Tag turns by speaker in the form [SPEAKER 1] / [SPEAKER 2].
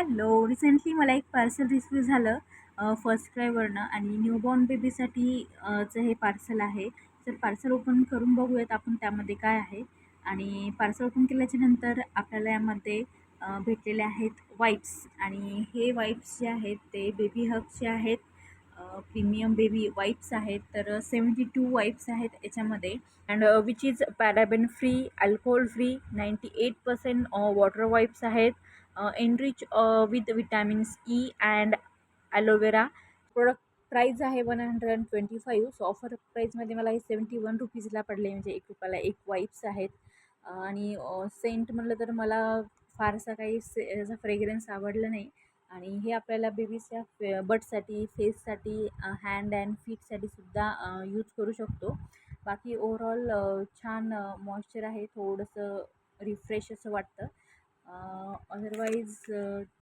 [SPEAKER 1] Hello. Recently मला एक parcel receive झालं फर्स्ट क्रायवरनं आणि न्यूबॉर्न बेबीसाठी चं हे पार्सल आहे. तर पार्सल ओपन करून बघूयात आपण त्यामध्ये काय आहे. आणि पार्सल ओपन केल्याच्यानंतर आपल्याला यामध्ये भेटलेले आहेत वाईप्स आणि हे वाईप्स जे आहेत ते बेबी हगचे आहेत. प्रीमियम बेबी वाईप्स आहेत. तर 72 वाईप्स आहेत याच्यामध्ये and which is paraben free, alcohol free, 98% water wipes आहेत. Enrich with vitamins E and aloe vera. Product price आहे 125. सो ऑफर प्राईजमध्ये मला हे 71 रुपीजला पडले, म्हणजे ₹1 एक वाईप्स आहेत. आणि सेंट म्हटलं तर मला फारसा काही याचा फ्रेग्रन्स आवडला नाही. आणि हे आपल्याला बेबीच्या बटसाठी, फेससाठी, हँड अँड फीटसाठी सुद्धा यूज करू शकतो. बाकी ओव्हरऑल छान मॉइश्चर आहे, थोडंसं रिफ्रेश असं वाटतं. अदरवाईज